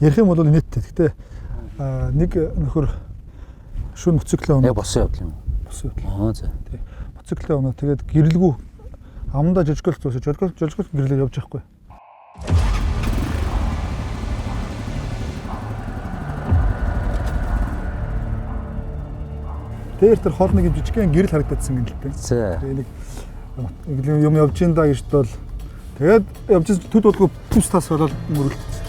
ярих юм бол нийттэй. Гэхдээ нэг нөхөр шүн мотоциклын оноо. Яг босон явдал юм. Босон явдал. За. Тий. Мотоциклын оноо тэгээд гэрэлгүй амандаа жижигэл зөөсөж жижигэл гэрлээр явж байхгүй. Тэр хор нэг жижигхэн гэрэл харагдсан юм л дээ. За. Тэгээ нэг юм явж ин да гэж бол тэгээд явж төд болго пүс тас болоод мөрөлдсөн.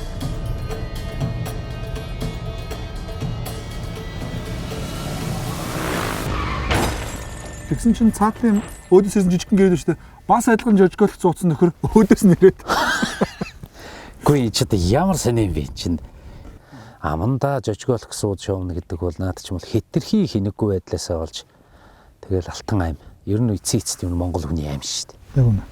Тэгсэн чинь цаатлын өөдөөс ирсэн жижигхэн гэрэл шүү дээ. Бас адилхан жижигэл зууцсан нөхөр өөдөөс нэрээд. Гүй чи одоо ямар сони юм бэ чинь. Амандаа жижигэл сууд шоуна гэдэг бол наад ч юм бол хэтэрхий хинэггүй байдлаасаа болж тэгэл алтан аим. Ер нь эцэст юм Монгол хүний аим шүү дээ. Яг үнэ.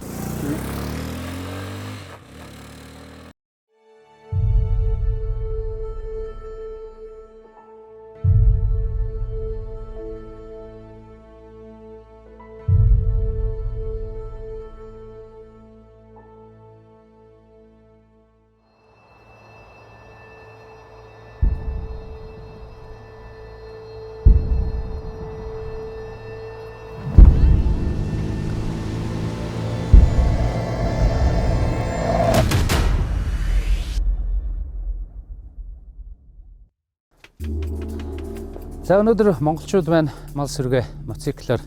За өнөөдөр монголчууд маань мал сүргээ мотоциклоор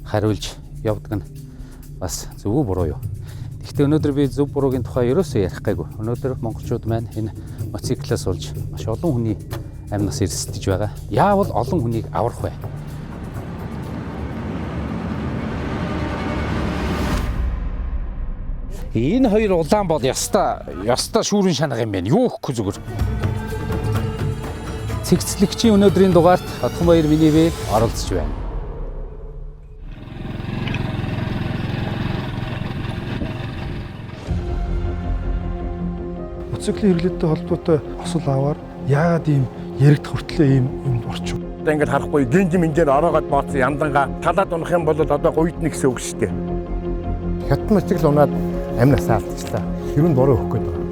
хариулж явдаг нь бас зөв буруу юу. Гэхдээ өнөөдөр би зөв буруугийн тухай ерөөсөө ярих гайгүй. Өнөөдөр монголчууд маань энэ мотоциклаас болж маш олон хүний амь нас эрсдэж байгаа. Яавал олон хүнийг аврах вэ? Энэ хоёр улаан бол яста шүүрэн шанах юм байна. Юу гэхгүй зүгээр. Цэгцлэгчийн өнөөдрийн дугаарт Отхон баяр миний бие оролцож байна. Мотоциклын хэрэглээтэй холбоотой осол аваар яагаад ийм яригдах хүртлээр ийм юмд орчих вэ? Одоо ингэж харахгүй гинжим инжээр ороогоод бооцсон янданга талаад унах юм бол одоо гуйдна гэсэн үг шүү дээ. Хятад мотоцикл унаад амь насаа алдчихлаа. Тэр нь бороо өгөх гээд байна.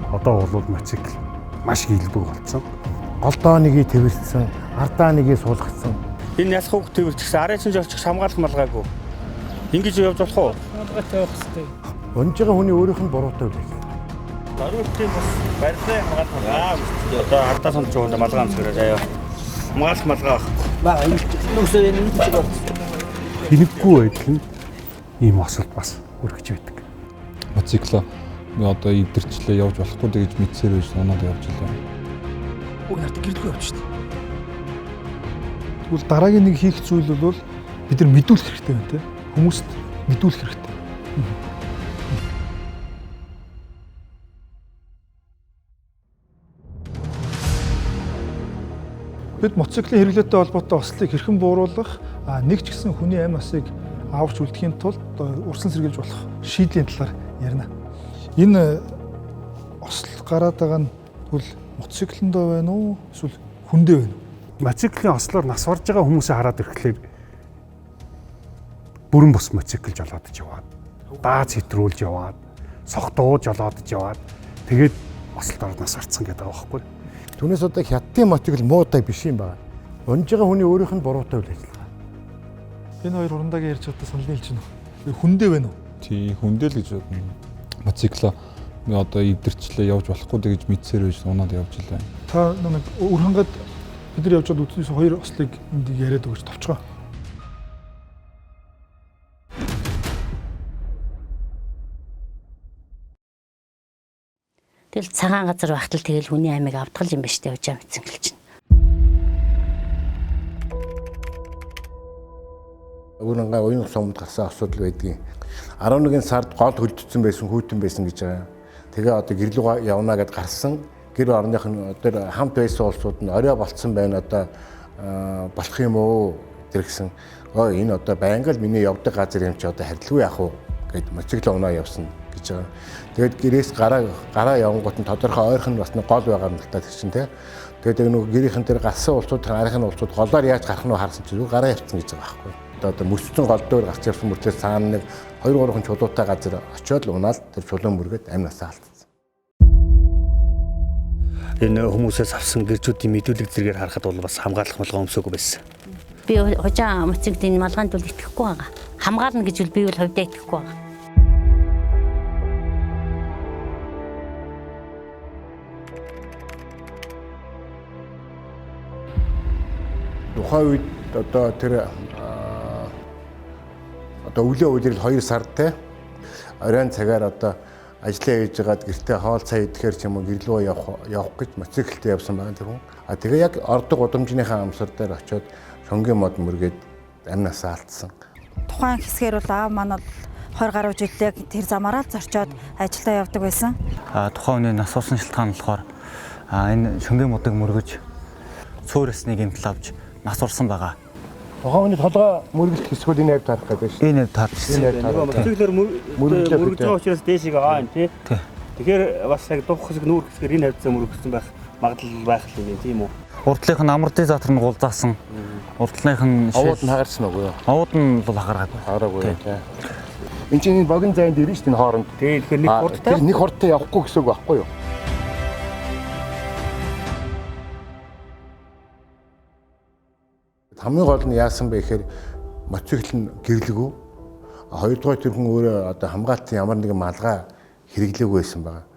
Одоо бол мотоцикл маш хилбэг болсон. Голдоо нэгийг тэвэрсэн, ардаа нэгийг суулгацсан. Энэ ялах үг тэвэрчихсэн, арын чинь жолчих хамгаалах малгаагүй. Ингэж явж болох уу? Хамгаалтай байх хэрэгтэй. Унж байгаа хүний өөрийнх нь буруутай байх. Даруйдын бас барилгын хамгаалах. Одоо ардаа сонд жоо малгай амсгаараа заяа. Хамгаалах малгай баг. Нүсээ энэ гэж бодсон. Хинэггүй байдал нь ийм осолд бас үргэж байдаг. Мотоциклоо одоо идэрчлээ явж болохгүй гэж мэдсээр байж унаад явж байлаа. Уг нарт гэрдгүй явж штэ. Тэгвэл дараагийн нэг хийх зүйл бол бид нар мэдүүлэх хэрэгтэй байна те. Хүмүүст мэдүүлэх хэрэгтэй. Бид мотоциклын хэрэглээтэй холбоотой ослыг хэрхэн бууруулах, нэг ч гэсэн хүний амь насыг аварч үлдэхийн тулд урсан сэргийлж болох шийдлийн талаар ярина. Энэ осол гараад байгаа нь бол мотоциклондоо байна уу эсвэл хүндээ байна уу? Мотоциклийн ослоор нас барж байгаа хүмүүсээ хараад ирэхлээр бүрэн бус мотоцикл жолоодож яваад, дааз хэтрүүлж яваад, согтуу жолоодож яваад тэгээд осолд ороод нас барцсан гэдэг байгаа байхгүй. Түүнээс одоо хятадын мотоцикл муутай биш юм байна. Унж байгаа хүний өөрийнх нь буруутай үйл ажиллагаа. Энэ хоёр хурандаагийн ярьж одоо санал нийлж байна уу? Хүндээ байна уу? Тий, хүндээ л гэж бодно. Мотоциклоо одоо идэрчлээ явж болохгүй гэж мэдсээр байж унаад явж байлаа. Та нэг өр хангаад бид нар явж байгаа үднээс хоёр ослыг энд яриад өгч товчгоо. Тэгэл цагаан газар багтал тэгэл хүний амийг авдгал юм ба штэ явж байгаа мэт хэлж байна. Өөрөнгөө уян сумд гарсан асуудал байдгийг 11 сард гол хөлдсөн байсан хүйтэн байсан гэж байгаа. Тэгээ одоо гэрлүүг явна гэд гарсан. Гэр орных нь одоо хамт байсан улсууд нь орой болцсон байна одоо болох юм уу гэсэн. Энэ одоо байнга л миний явдаг газар юм чи одоо харилцгүй яах вэ гэд мотоцикл унаа явсан гэж байгаа. Тэгээд гэрээс гараа явангууд нь тодорхой ойрхон бас нэг гол байгаа юм л та тэгчин тий. Тэгээд нэг гэрийнхэн дээр галсан улсууд харахын улсууд голоор яаж гарах нь харсан чи гараа явцсан гэж байгаа байхгүй. одоо мөсцөн гол дээр гарч ирсэн мөртлөө цаана нэг 2-3 чулуутай газар очиод л унаал тэр чулуун мөргөд амь насаа алдсан. Энэ хүмүүсээс авсан гэрчүүдийн мэдүүлэг зэрэгээр харахад бол бас хамгаалах малгай өмсөөгүй байсан. Би хожаа мотоциклын малгаанд бол итгэхгүй байгаа. Хамгаална гэж би бол хувьдаа итгэхгүй байгаа. Тухайн үед одоо тэр өглөө үеэрл 2 сард оройн цагаар одоо ажлаа хийж байгаад гэртээ хоол цай идэхээр ч юм уу гэрлөө явах гэж мотоциклтэй явсан байгаа тэр хүн. Тэгээ яг ордог удамжныхаа амсар дээр очиод шонгийн мод мөргээд амь насаа алдсан. Тухайн хэсгээр бол аав маань бол 20 гаруй жилдээ тэр замаараа л зорчоод ажилдаа явдаг байсан. Тухайн үеийн нас уусан шалтгаан болохоор энэ шөнгийн модыг мөргөж цөөрөсний гэмтэл авч нас урсан байгаа. Тухайн үеийн толгой мөргөлт хэсгүүд энэ авд тарах гэдэг шүү. Энэ авд тарах. Мотоциклээр мөргөж байгаа учраас дээшийг аа тий. Тэгэхээр бас яг дух хэсэг нүүр хэсгээр энэ хавцаа мөргөсөн байх магадлал байх л юм тийм үү? Урдлынх нь амралтын затар нь гулзаасан. Урдлынх нь овууд нь хагарсан уу юу? Овууд нь бол хагараагүй. Хараагүй тий. Энд чинь богино зайд ирнэ шүү дээ хооронд. Тий тэгэхээр нэг хурдтай. Нэг хурдтай явахгүй гэсэн үг байхгүй юу? Хамгийн гол нь яасан бэ гэхээр мотоцикл нь гэрлэгүү. Хоёрдугаар тэр хүн өөрөө одоо хамгаалтын ямар нэгэн малгай хэрэглээгүй байсан байгаа.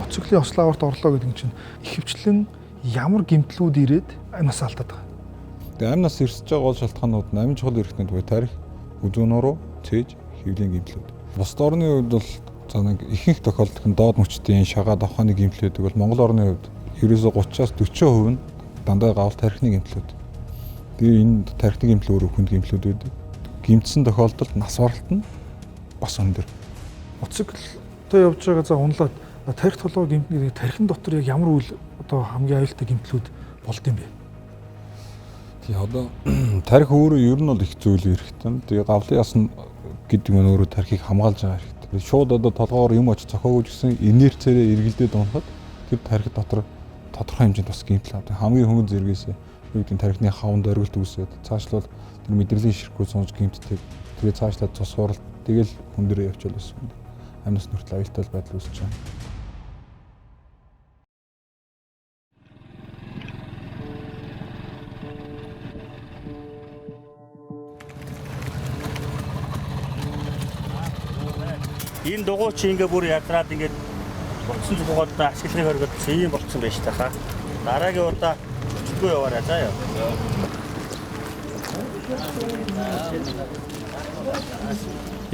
Мотоциклын ослоорт орлоо гэдэг чинь ихэвчлэн ямар гэмтлүүд ирээд амь насаа алдаад байгаа. Тэгээ амь нас ирсэж байгаа гол шалтгаанууд нь амин чухал эрхтний тухай тарих, үзүүн нуруу, цээж, хэвлийн гэмтлүүд. Бусад орны хувьд бол за нэг ихэнх тохиолдолд нь доод мөчтийн шагаад авахны гэмтлүүд бол Монгол орны хувьд ерөөсө 30-аас 40% нь дандаа гавл тархины гэмтлүүд. Тэгээ энэ тархины гэмтэл өөрөө хүнд гэмтлүүд байдаг. Гэмтсэн тохиолдолд нас баралт нь бас өндөр. Мотоциклтой явж байгаа за унлаад тарих толгой гэмтний тархин дотор яг ямар үйл одоо хамгийн аюултай гэмтлүүд болд юм бэ? Тэгээ одоо тарих өөрөө ер нь бол их зүйл хэрэгтэй. Тэгээ гавлын ясна гэдэг нь өөрөө тархийг хамгаалж байгаа хэрэгтэй. Шууд одоо толгоогоор юм очиж цохоогож гисэн инерцээрээ эргэлдээд унахад тэр тарих дотор тодорхой хэмжээнд бас гэмтэл авдаг. Хамгийн хөнгөн зэрэгээс юу гэдэг нь тархины хаванд оргилт үүсээд цаашлал тэр мэдрэлийн ширхгүүд сунж гэмтдэг. Тэгээ цаашлаад цус хуралт тэгэл хүн дээрээ явчихвал бас амьд нүртэл аюултай байдал үүсэж байгаа. Энэ дугуй чи ингээ бүр ядраад ингээ болцсон зүгөөдөө ашиглахыг хоригод ийм болцсон байж та хаа. Дараагийн удаа чөлгөө яваарай заа ёо.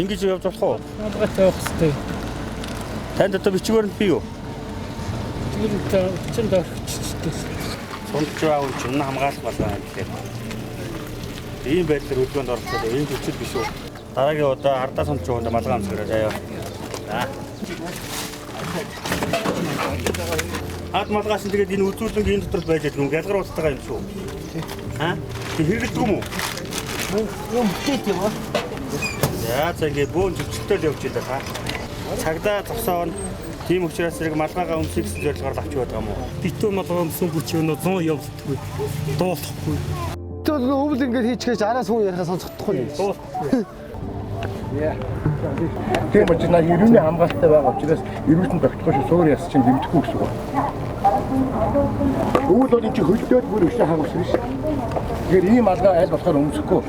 Ингэж явж болох уу? Хамгаалах явах хэрэгтэй. Танд одоо бичгээр нь бий юу? Тэр чинь дөрчтэй. Сундж байгаа хүн чинь хамгаалах байна гэхээр. Ийм байдлаар үлгөөнд оролцоод энэ төчл биш үү? Дараагийн удаа ардаа сундж байгаа малгай амсгаарай заа ёо. Ад малгаас нь тэгээд энэ үзүүлэнг энэ дотор байж байгаа юм ялгаруултайгаа юм шүү. Тэг хэрэглэдэг юм уу? Юм бит юм аа. Яа за ингэ бөөн зөвчөлтөд явж ийлээ та. Цагдаа зогсоон тийм учраас зэрэг малгайгаа өмсөх гэсэн зорилгоор авч яваад байгаа юм уу? Битүү малгай өмсөн хүч өнөө 100 явуулдаггүй. Дуулахгүй. Тэгвэл өвөл ингэж хийчихэж араас хүн ярихаа сонсохдохгүй юм. Тийм учраас на ерөөний хамгаалалттай байгаа учраас ерөөсөнд тогтохгүй шүү суур яс чинь дэмжихгүй гэсэн үг. Өвөл бол энэ чинь хөлдөөд бүр өшөө хагуулсан шүү. Тэгэхээр ийм алгаа аль болохоор өмсөхгүй.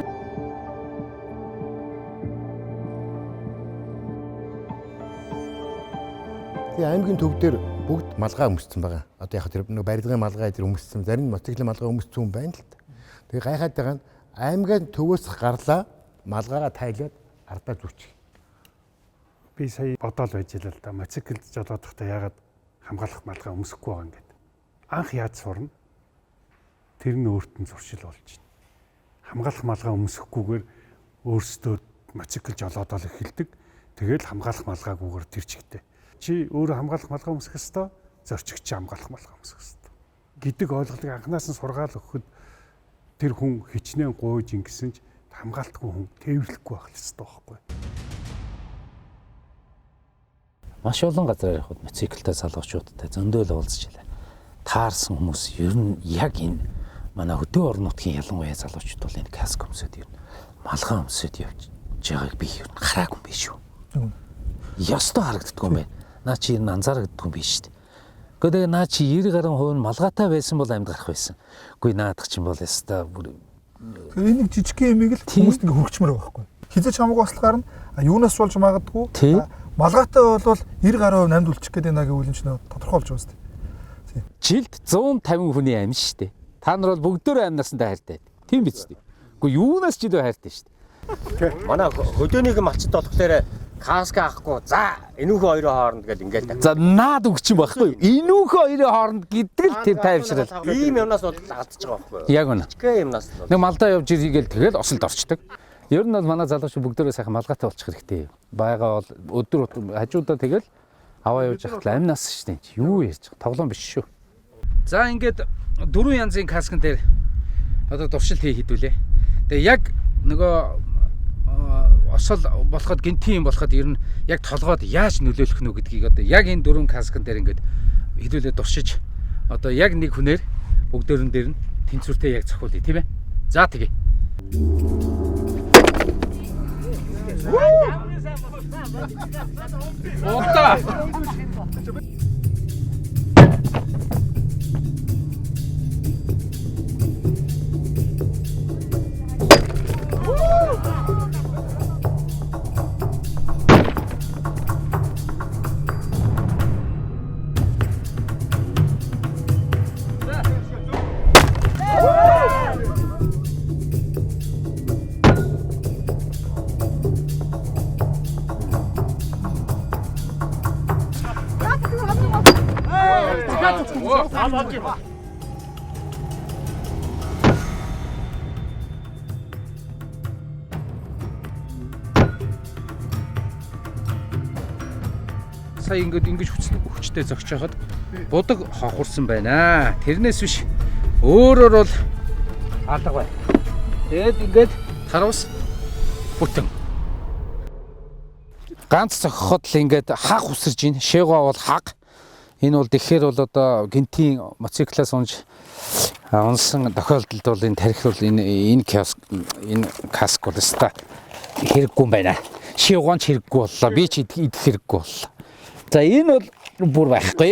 Тэгээ аймгийн төв дээр бүгд малгай өмссөн байгаа. Одоо яг тэр нэг барилгын малгай дээр өмссөн, зарим нь мотоциклын малгай өмссөн хүн байна л та. Тэгээ гайхаад байгаа нь аймгийн төвөөс гарлаа малгайгаа тайлаад ардаа зүчих. Би сая бодоол байж л да. Мотоциклд жолоодохдоо яагаад хамгаалах малгай өмсөхгүй байгаа юм гээд. Анх яаж сурна? Тэр нь өөрт нь зуршил болж байна. Хамгаалах малгай өмсөхгүйгээр өөрсдөө мотоцикл жолоодол эхэлдэг. Тэгэл хамгаалах малгайгүйгээр тэр чигтээ. Чи өөрөө хамгаалах малгай өмсөх ёстой, зорчигч хамгаалах малгай өмсөх ёстой гэдэг ойлголтыг анханаас нь сургаал өгөхөд тэр хүн хичнээн гуйж ингэсэн ч хамгаалтгүй хүн тээвэрлэхгүй байх ёстой байхгүй. маш олон газар явахад мотоциклтай залуучуудтай зөндөл уулзж илээ. Таарсан хүмүүс ер нь яг энэ манай хөдөө орон нутгийн ялангуяа залуучууд бол энэ каск өмсөд ер нь малгай өмсөд явж байгааг би ер нь хараагүй юм биш үү. Ястаа харагддаг юм байна. Наа чи ер нь анзаарагддаг юм биш шүү дээ. Гэхдээ наа чи 90 гаруй хувь нь малгайтай байсан бол амьд гарах байсан. Үгүй наадах чинь бол ястаа бүр энэ жижиг юмыг л хүмүүст ингээ хөргчмөр байгаа байхгүй. Хизээч хамаагүй ослоор нь юунаас болж магадгүй. Малгайтай бол 90 гаруй намд үлчих гэдэг нэг үйл юм чинь тодорхой болж байгаа шүү дээ. Жилд 150 хүний амин шүү дээ. Та нар бол бүгдөө амь насандаа хайртай. Тийм биз дээ. Үгүй юунаас ч илүү хайртай шүү дээ. Манай хөдөөнийг малчд болохоор каск авахгүй. За энүүхөө хоёрын хооронд гэл ингээл. За наад өгч юм байхгүй юу? Энүүхөө хоёрын хооронд гэдэг л тэр тайвшрал. Ийм юмнаас бол алдчих байгаа байхгүй юу? Яг үнэ. Чгэ юмнаас бол. Нэг малдаа явж иргээл тэгэл осолд орчдөг. Ер нь бол манай залуучууд бүгдөө сайхан малгайтай болчих хэрэгтэй. Байгаа бол өдөр хажуудаа тэгэл аваа явж явахад амь нас шүү дээ. Юу ярьж байгаа? Тоглоом биш шүү. За ингээд 4 янзын каскн дээр одоо дуршилт хийдүүлээ. Тэгээ яг нөгөө осол болоход гинтийн болоход ер нь яг толгойд яаж нөлөөлөх нь гэдгийг одоо яг энэ 4 каскн дээр ингээд хэлүүлээ дуршиж одоо яг нэг хүнээр бүгдөрөн дээр нь тэнцвэртэй яг зохиулъя тийм ээ. За тэгье. Ота. Сая ингэж хүчтэй зогч хахад будаг хохурсан байна. Тэрнээс биш өөрөөр бол алга байна. Тэгэд ингээд харуус бүтэн. Ганц зогхоход л ингээд хаг усарж ийн. Шээгоо бол хаг. Энэ бол тэгэхээр бол одоо гинтийн мотоциклаас унж унсан тохиолдолд бол энэ тарих бол энэ каск бол өста хэрэггүй юм байна. Шээгоо ч хэрэггүй боллоо. Би ч идэх хэрэггүй боллоо. За энэ бол бүр байхгүй.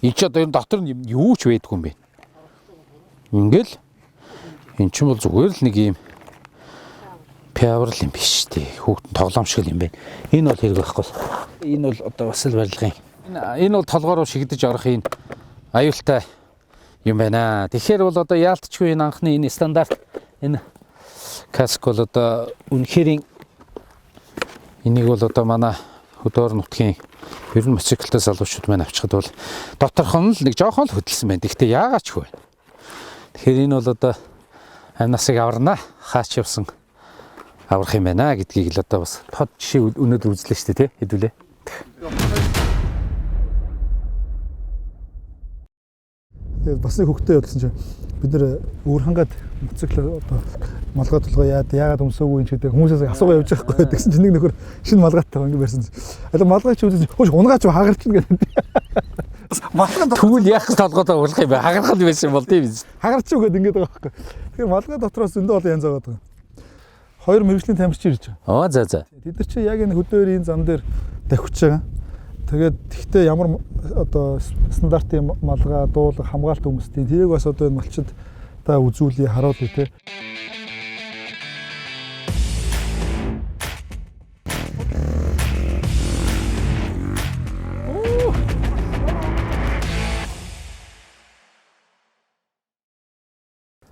Энэ ч одоо энэ дотор нь юу ч байдгүй юм бэ. Ингээл эн чинь бол зүгээр л нэг юм пиаврал юм биш тий. Хүүхдэн тоглоом шиг юм байна. Энэ бол хэрэг байхгүй. Энэ бол одоо бас л барилгын. Энэ бол толгоор шигдэж орох юм аюултай юм байна. Тэгэхээр бол одоо яалтчгүй энэ анхны энэ стандарт энэ каск бол одоо үнэхээр энийг бол одоо манай хөдөө нутгийн ер нь мотоциклтай залуучууд маань авчихад бол доторхон л нэг жоохон л хөдөлсөн байна. Гэхдээ яагаад ч вэ? Тэгэхээр энэ бол одоо амь насыг аварна. Хаач явсан аврах юм байна гэдгийг л одоо бас тод жишээ өнөөдөр үзлээ шүү дээ, хэдүүлээ. Тэгээд бас нэг хөвгтэй явуулсан чинь бид нэр өөр хангаад мотоцикл одоо малгай толгой яагаад өмсөөгүй юм ч гэдэг хүмүүсээс асуугаа явж байгаа байхгүй гэсэн чинь нэг нөхөр шинэ малгайтай ингэ барьсан. Аль малгай ч үзэж хөөш унагаач хагарчин гэдэг. Малгай тэгвэл яах толгойдоо уулах юм бэ? Хагархал байсан бол тийм биз. Хагарч үгээд ингэж байгаа байхгүй. Тэгэхээр малгай дотроос зөндөө олон янз байгаа. Хоёр мэргэжлийн тамирчин ирж байгаа. Оо за. Тэд нар чи яг энэ хөдөөрийн зам дээр давхиж байгаа. Тэгээд тэгтээ ямар одоо стандартын малгай дуулах хамгаалт хүмүүстэй тэрийг бас одоо энэ малчид та үзүүлээ харуулъя те.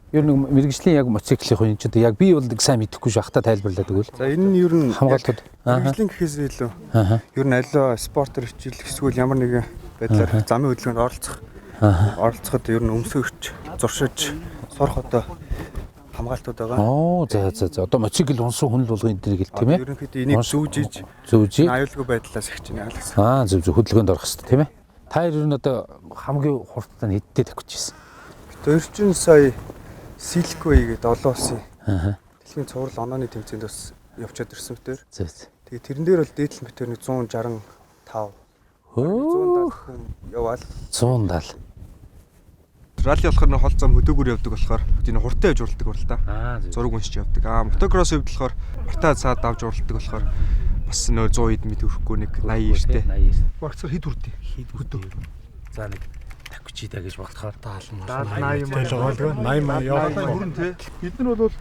Ер нь мэргэжлийн яг мотоциклын хүн ч одоо яг би бол нэг сайн мэдэхгүй шүү ахта тайлбарлаад өгвөл. За энэ нь ер нь хамгаалтууд мэргэжлийн гэхээс илүү. Ер нь аливаа спортер хичээл эсвэл ямар нэгэн байдлаар замын хөдөлгөөнд оролцоход ер нь өмсгөгч, зуршиж, сурах одоо хамгаалтууд байгаа. Оо за. Одоо мотоцикл унсан хүн л болгоо энэ дэрэг л тийм ээ. Ерөнхийдөө энийг зүүжиж аюулгүй байдлаас ихчнэ ялгсан. Зөв хөдөлгөөнд орох хэрэгтэй тийм ээ. Та ер нь одоо хамгийн хурдтай нь хэдтэй тавьчихсан. Орчим сая Силикой гэдэг олон улсын дэлхийн цуврал онооны тэмцээнд бас явчаад ирсэн битэр. Тэгээ тэрэн дээр бол дээдлэн битээр 165. Хөө 170 хүн яваал. 170. Ралли болохоор нэг хол зам хөдөөгөр явдаг болохоор энэ хурдан явж уралдаг бол та. Зураг уншиж явдаг. Мотокросс хувьд болохоор бартаа цаад давж уралдаг болохоор бас нөө 100 хэд мэд өрөхгүй нэг 89 тий. 89. Багцаар хэд хүрдээ? Хэд хөдөө. За нэг такчидаа гэж болохоор 70 80 яваад хүрэн тий. Бид нар бол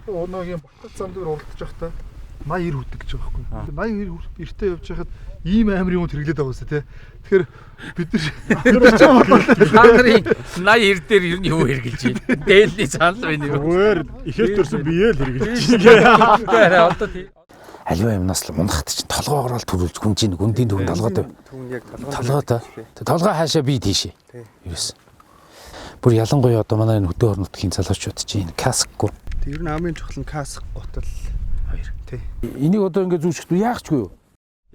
өнөөгийн бартаа зам дээр уралдаж байхдаа 80 90 хүрдэг гэж байгаа байхгүй. 80 90 эртээ явж байхад ийм амар юм хэрэглээд байгаа үстэй тий. Тэгэхээр бид нар ч юм бол нарын 80 90 дээр ер нь юу хэрэгжилж байна? Дээлний цаанал байна юу? Зүгээр ихээр төрсөн биеэ л хэрэгжилж байна. Одоо тий. Аливаа юмнаас л мунахт чинь толгоогоор л төрүүлж хүн чинь гүндийн төвөнд толгойд байв. Түүн яг толгойд. Толгой хаашаа би тийшээ. Ерөөс. Бүр ялангуяа одоо манай энэ хөдөө орон нутгийн залуучууд чинь каскгүй. Тэр нь амын чухал нь каск готол 2 тий. Энийг одоо ингэ зүүчихгүй яахчгүй юу?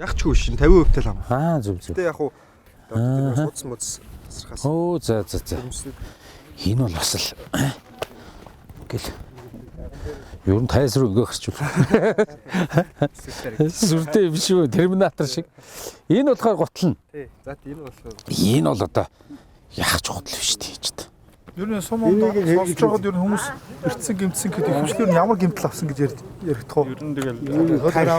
Ягчгүй шин 50% тэл хамаа. Зөв. Гэтэ яг уу судас модс тасрахаас. Оо за. Энэ бол бас л гэл ер нь тайсруу өгөх гэж байна. Сүртэй биш үү? Терминатор шиг. Энэ болохоор готлно. Тий. За энэ болохоор. Энэ бол одоо яах ч готл биш тийж. Ер нь сумонд сонсож байгаад ер нь хүмүүс эртсэн гэмтсэн гэдэг хөвчлөр нь ямар гэмтэл авсан гэж яригдах уу? Ер нь тэгэл тарих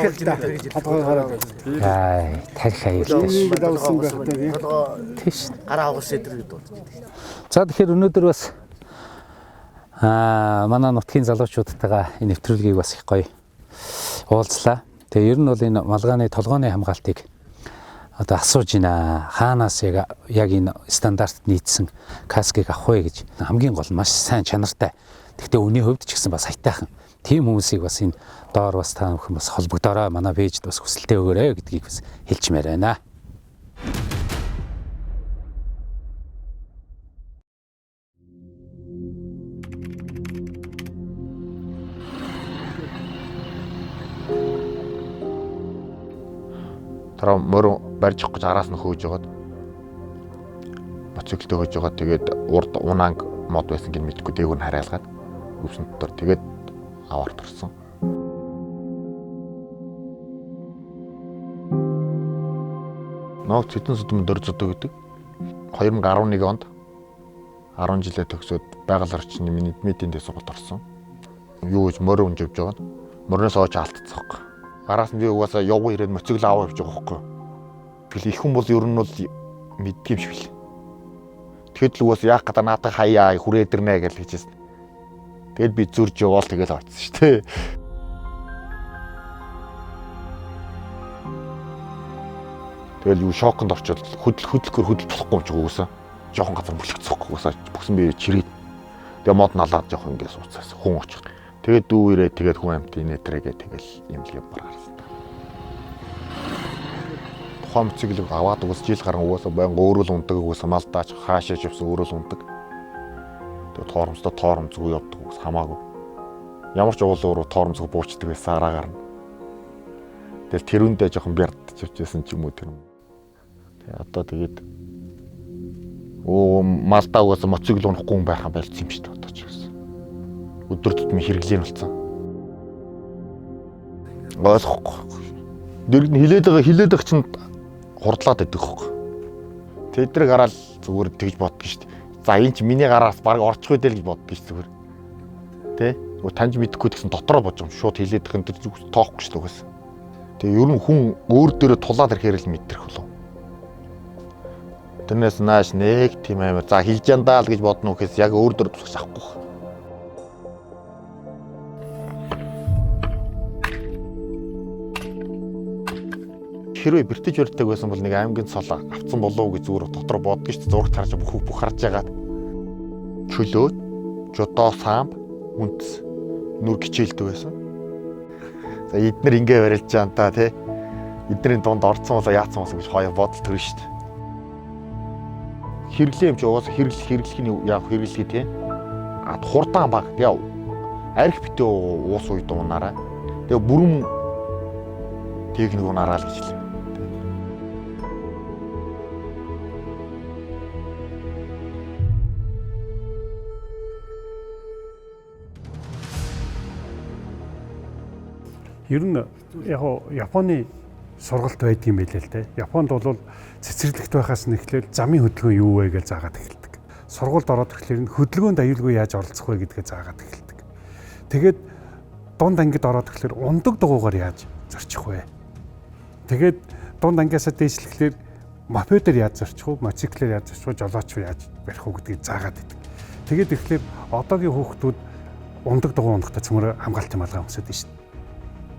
аюултай. Тийш. Гараа авах сэдвэр гэдэг бол. За тэгэхээр өнөөдөр бас манай нутгийн залуучуудтайгаа энэ нэвтрүүлгийг бас их гоё уулзлаа. Тэгээ ер нь бол энэ малгааны толгойн хамгаалтыг одоо асууж байна. Хаанаас яг энэ стандартд нийцсэн каскыг авах вэ гэж. Хамгийн гол нь маш сайн чанартай. Гэхдээ үний хувьд ч гэсэн бас хайтайхан. Тийм хүмүүсийг бас энэ доор бас та бүхэн бас холбогдорой. Манай пэйжд бас хүсэлтээ өгөөрэй гэдгийг бас хэлчмээр байна. Тараа мөр барьж авах гэж араас нь хөөж жагаад мотоциклтой хөөж жагаад тэгээд урд унаанг мод байсан гэж мэдгүй дээгүүр нь хараалгаад өвсөн дотор тэгээд аваарт орсон. Ногц хэдэн сэдвэн дөрзөдөө гэдэг 2011 онд 10 жилээ төгсөөд байгаль орчны менежментийн дэс сургалт орсон. Юу гэж мөр унж явж байгаа. Мөрнөөс оож алдцсан. Араас нь би угаасаа явган ирээд мотоцикл аваа явж байгаа байхгүй. Тэгэл их хүн бол ер нь бол мэддэг юм шиг л. Тэгэхэд л угаасаа яах гэдэг наадах хаяа хүрээдэрнэ гэж хэлжсэн. Тэгэл би зөрж яваал тэгэл очсон шүү дээ. Тэгэл юу шоконд орчоод хөдлөхөр болохгүй юм чи угаасаа. Жохон газар бүлэгцэхгүй угаасаа бүсэн би чирээд. Тэгээ мод налаад жохон ингэ сууцаас хүн очих. Тэгээд дүү ирээ тэгээд хүн амт инээтрээгээ тэгэл юм л явбар гарсан. Тухайн мотоциклыг аваад уус жил гарan угаасаа байнга өөрөө л ундаг угаасаа малдаач хаашаач явсан өөрөө л ундаг. Тэгээд тоормцгүй явдаг уус хамаагүй. Ямар ч уулуу руу тоормцгүй буучдаг байсан араа гарна. Тэгэл тэрүүндээ жоохон бярдж явжсэн ч юм уу тэр. Тэгээд одоо тэгээд малдаа угаасаа мотоцикл унахгүй хүн байхаа байлцсан юм шүү дээ одоо ч гэсэн. Өдөр тутмын хэрэглэн болсон. Ойлгохгүй. Дэрэг нь хилээд байгаа чинь хурдлаад байдаг хөөх. Тэдрэг гараал зүгээр тэгж боддог шүү дээ. За энэ чи миний гараас баг орчих үдэл гэж боддог шүү зүгээр. Тэ? Таньж мэдхгүй гэсэн дотроо бодож юм. Шууд хилээд их энэ тоохгүй шүү дээ. Тэгээ ер нь хүн өөр дээрээ тулаад ирэхээр л мэдрэх болов. Тэрнээс нааш нэг тийм амар за хилж яндаа л гэж бодно үхээс яг өөр дөр тусгаж авахгүй. Хэрвээ бэртэж барьдаг байсан бол нэг аймгийн цол авцсан болов гэж зүгээр дотор боддог шүү дээ. Зураг тарж бүх харж байгаа. Чөлөөт, жодоо самб, үндэс нүр гिचээлдэг байсан. За эднэр ингээ барилж байгаа та тий. Эднэрийн дунд орцсон болоо яатсан болсон гэж хоёр бодол төрнө шүү дээ. Хэрэглээ юм чи угаасаа хэрэглэхийн яг хэрэглэхий тий. Хурдан баг. Тэгээ арх битээ уус үед унаараа. Тэгээ бүрэн техник унаараа л гэж хэлээ. Ер нь яг Японы сургалт байдаг юм байлээ л дээ. Японд бол цэцэрлэгт байхаас нь эхлээл замын хөдөлгөөн юу вэ гэж заагаад эхэлдэг. Сургуульд ороод ирэхлээр хөдөлгөөнд аюулгүй яаж оролцох вэ гэдгээ заагаад эхэлдэг. Тэгээд дунд ангид ороод ирэхлээр ундаг дугуугаар яаж зорчих вэ? Тэгээд дунд ангиасаа дээшлэхлээр мопедээр яаж зорчих вэ? Мотоциклээр яаж зорчих вэ? Жолооч яаж барих вэ гэдгийг заагаад идэг. Тэгээд ирэхлээр одоогийн хүүхдүүд ундаг дугуй ундахтай цөмөр хамгаалтын малгай өмсөд байна шүү дээ.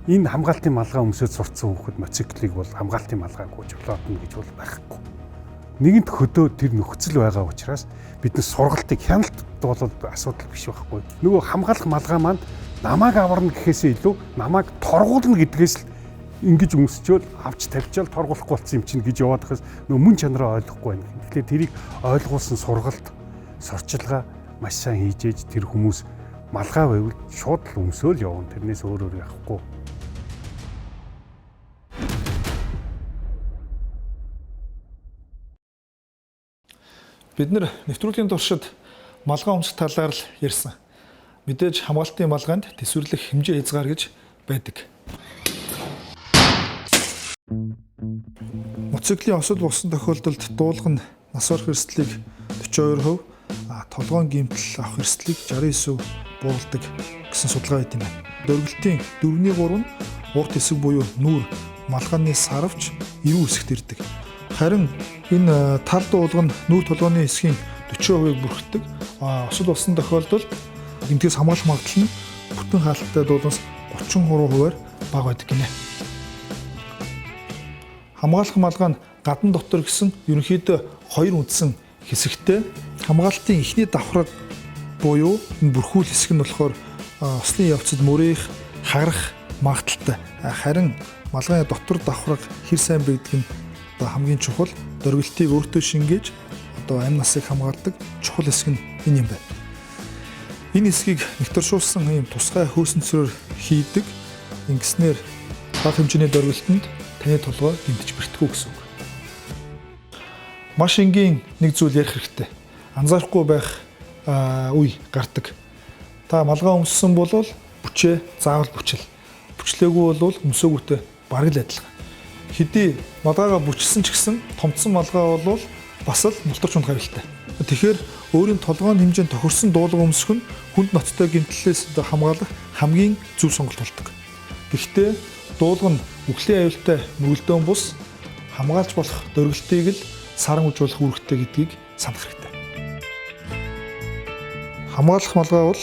Энэ хамгаалтын малгай өмсөд сурцсан хүүхэд мотоциклыг бол хамгаалтын малгайг жолоодно гэж бол байхгүй. Нэгэнт хөдөө тэр нөхцөл байгаа учраас бидний сургалтыг хяналт бол асуудал биш байхгүй. Нөгөө хамгаалах малгай манд намайг аварна гэхээсээ илүү намайг торгуулна гэдгээс л ингэж өмсчөөл авч тавьчаал торгуулахгүй болсон юм чинь гэж яваад хас нөгөө мөн чанараа ойлгохгүй байна. Тэгэхээр тэрийг ойлгуулсан сургалт, сурчилгаа маш сайн хийж ээж тэр хүмүүс малгай байвал шууд л өмсөөл явна. Тэрнээс өөр яахгүй. Бид нэр нэвтрүүлгийн туршид малгай өмсөх талаар л ярьсан. Мэдээж хамгаалтын малгайд төсвөрлөх хэмжээ хязгаар гэж байдаг. Мотоциклын осол болсон тохиолдолд дуулган нас орох эрсдлийг 42%, толгойн гэмтэл авах эрсдлийг 69% бууруулдаг гэсэн судалгаа байт юм байна. Дөрвөлтийн 4/3 нь урт хэсэг буюу нүүр малгайны саравч эрүү хэсэгт ирдэг. Харин энэ тал дуулга нь нүүр толгойн хэсгийн 40%-ийг бүрхдэг. Осол болсон тохиолдолд гэмтээс хамгаалах магадлал нь бүтэн хаалттай дуулгаас 33%-аар бага байдаг гинэ. Хамгаалах малгай нь гадна дотор гэсэн ерөнхийдөө хоёр үндсэн хэсэгтэй. Хамгаалтын эхний давхраг буюу энэ бүрхүүл хэсэг нь болохоор ослын явцад мөрөөх, хагарах магадaltaй. Харин малгайны дотор давхраг хэр сайн бэгдэх нь хамгийн чухал. Дөрвөлтийг өөртөө шингээж амь насыг хамгаалдаг чухал хэсэг нь энэ юм байна. Энэ хэсгийг нэвтэршүүлсэн юм тусгай хөөсөнцрөөр хийдэг. Ингэснээр бага хэмжээний дөрвөлтөнд таны толгой гэмтэж бэртгүү гэсэн үг. Маш энгийн нэг зүйл ярих хэрэгтэй. Анзаарахгүй байх үе гардаг. Та малгай өмссөн бол бүчээ заавал бүчил. Бүчлээгүй бол өмсөөгүйтэй бараг л адилхан. Хэдий малгайгаа бүчилсэн ч гэсэн томцсон малгай бол бас л мултарч унах хэрэгтэй. Тэгэхээр өөрийн толгойн хэмжээнд тохирсон дуулга өмсөх нь хүнд ноцтой гэмтлээс хамгаалах хамгийн зөв сонголт болдог. Гэхдээ дуулга нь үхлийн аюултай мөрөлдөөн бус хамгаалж болох дөрвөлтийг л саран үжүүлэх үүрэгтэй гэдгийг санах хэрэгтэй. Хамгаалах малгай бол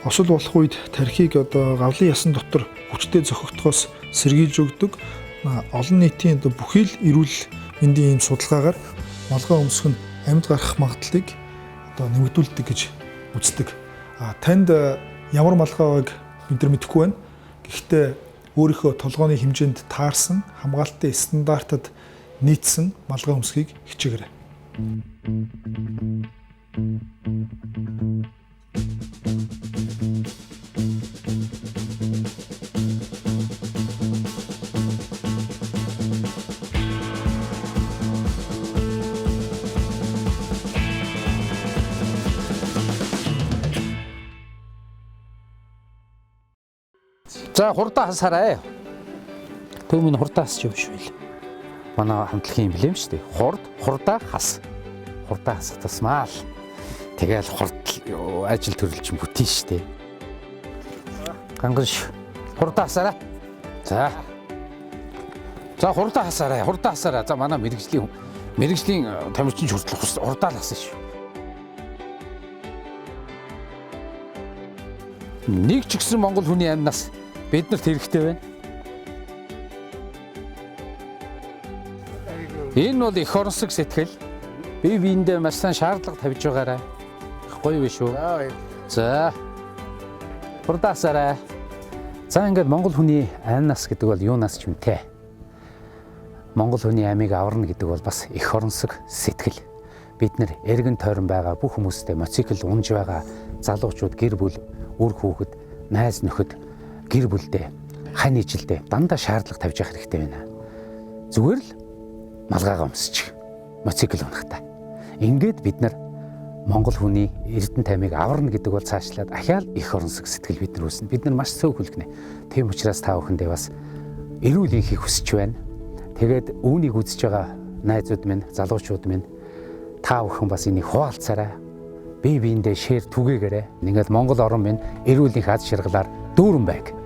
осол болох үед тархийг гавлын ясан дотор хүчтэй зохигдохоос сэргийлж өгдөг. Олон нийтийн бүхий л эрүүл мэндийн ийм судалгаагаар малгай өмсөх нь амьд гарах магадлалыг нэмэгдүүлдэг гэж үздэг. Танд ямар малгай байгааг бид нар мэдэхгүй байна. Гэхдээ өөрийнхөө толгойн хэмжээнд таарсан хамгаалтын стандартад нийцсэн малгай өмсөхийг хичээгээрэй. За хурдаа хасаарай. Төв минь хурдаа хасч явж байл. Манай хамтлагийн эмблем шүү дээ. Хурдаа хас. Хурдаа хасатасмаа л. Тэгэл ажил төрөлч бүтэн шүү дээ. Гангаш хурдаа хасаарай. За хурдаа хасаарай. Хурдаа хасаарай. За манай мэрэгжлийн тамирчин хүртэл хурдаа л хасна шүү. Нэг ч гэсэн Монгол хүний амнаас биднэрт хэрэгтэй байна. Энэ бол их орнсог сэтгэл. Бие биендээ маш сайн шаардлага тавьж байгаарай. Гоё биш үү? За. Хурдаасаарай. За ингээд Монгол хүний амнаас гэдэг бол юунаас ч юмтэй. Монгол хүний амийг аварна гэдэг бол бас их орнсог сэтгэл. Бид нэр эргэн тойрон байгаа бүх хүмүүстэй мотоцикл унж байгаа залуучууд, гэр бүл, үр хүүхэд, найз нөхөд, гэр бүлдээ, хань ижилдээ дандаа шаардлага тавьж явах хэрэгтэй байна. Зүгээр л малгайгаа өмсчих, мотоцикл унахтай. Ингээд бид нар Монгол хүний эрдэнэ таймыг аварна гэдэг бол цаашлаад ахаал их оронсог сэтгэл бид нар үүснэ. Бид нар маш цөөх хүлгэнэ. Тийм учраас та бүхэндээ бас эрүүл инхийг хүсэж байна. Тэгээд үүнийг үзэж байгаа найзууд минь, залуучууд минь та бүхэн бас энийг хуваалцаарай. Бие биендээ шеэр түгээгээрэй. Ингээд Монгол орон минь эрүүл их аз жаргалаар дүүрэн байг.